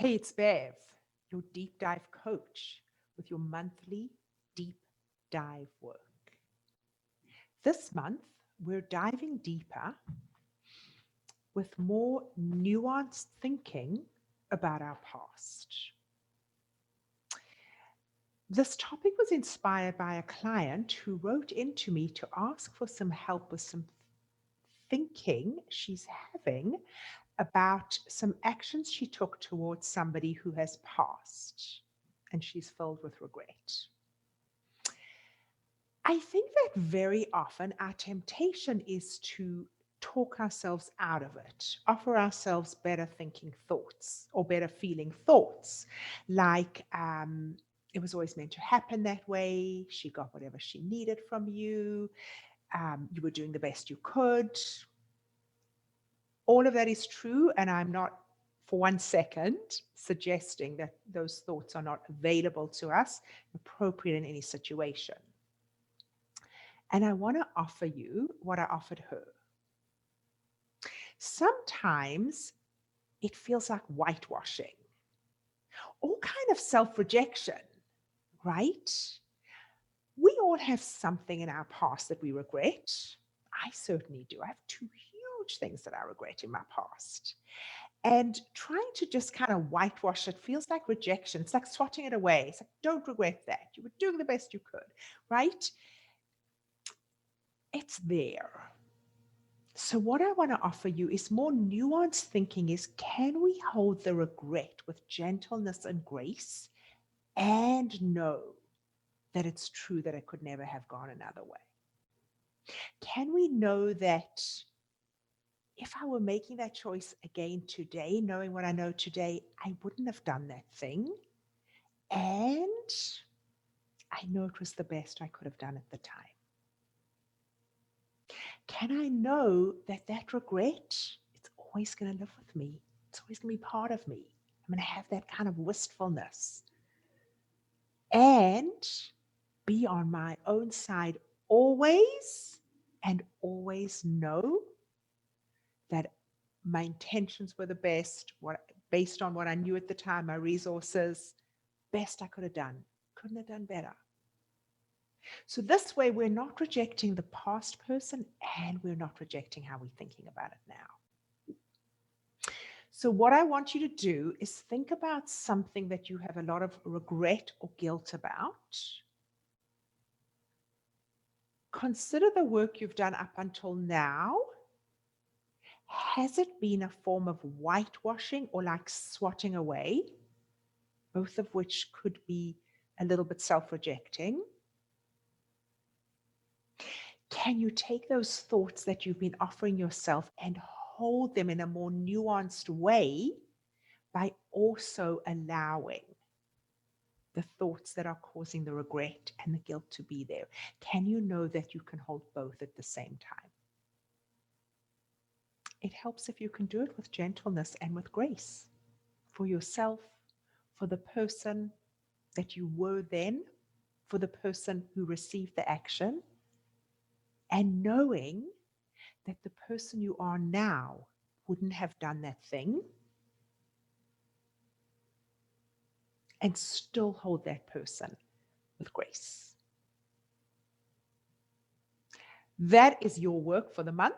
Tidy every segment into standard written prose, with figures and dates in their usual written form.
Hey, it's Bev, your deep dive coach with your monthly deep dive work. This month, we're diving deeper with more nuanced thinking about our past. This topic was inspired by a client who wrote into me to ask for some help with some thinking she's having about some actions she took towards somebody who has passed and she's filled with regret. I think that very often our temptation is to talk ourselves out of it, offer ourselves better thinking thoughts or better feeling thoughts, like it was always meant to happen that way. She got whatever she needed from you. You were doing the best you could. All of that is true, and I'm not for 1 second suggesting that those thoughts are not available to us, appropriate in any situation. And I want to offer you what I offered her. Sometimes it feels like whitewashing, all kind of self-rejection, right? We all have something in our past that we regret. I certainly do. I have two huge things that I regret in my past. And trying to just kind of whitewash it feels like rejection. It's like swatting it away. It's like, don't regret that. You were doing the best you could, right? It's there. So what I want to offer you is more nuanced thinking is, can we hold the regret with gentleness and grace and know that it's true that it could never have gone another way? Can we know that if I were making that choice again today, knowing what I know today, I wouldn't have done that thing? And I know it was the best I could have done at the time. Can I know that that regret, it's always going to live with me? It's always going to be part of me. I'm going to have that kind of wistfulness and be on my own side always, and always know that my intentions were the best, based on what I knew at the time, my resources, best I could have done. Couldn't have done better. So this way, we're not rejecting the past person and we're not rejecting how we're thinking about it now. So what I want you to do is think about something that you have a lot of regret or guilt about. Consider the work you've done up until now. Has it been a form of whitewashing or like swatting away? Both of which could be a little bit self-rejecting. Can you take those thoughts that you've been offering yourself and hold them in a more nuanced way by also allowing the thoughts that are causing the regret and the guilt to be there? Can you know that you can hold both at the same time? It helps if you can do it with gentleness and with grace for yourself, for the person that you were then, for the person who received the action, and knowing that the person you are now wouldn't have done that thing, and still hold that person with grace. That is your work for the month.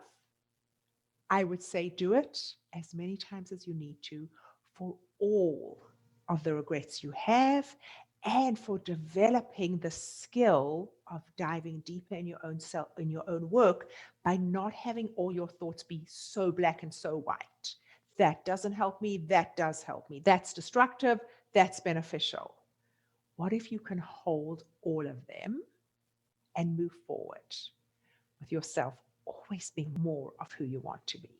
I would say do it as many times as you need to for all of the regrets you have, and for developing the skill of diving deeper in your own self, in your own work, by not having all your thoughts be so black and so white. That doesn't help me. That does help me. That's destructive. That's beneficial. What if you can hold all of them and move forward with yourself always being more of who you want to be?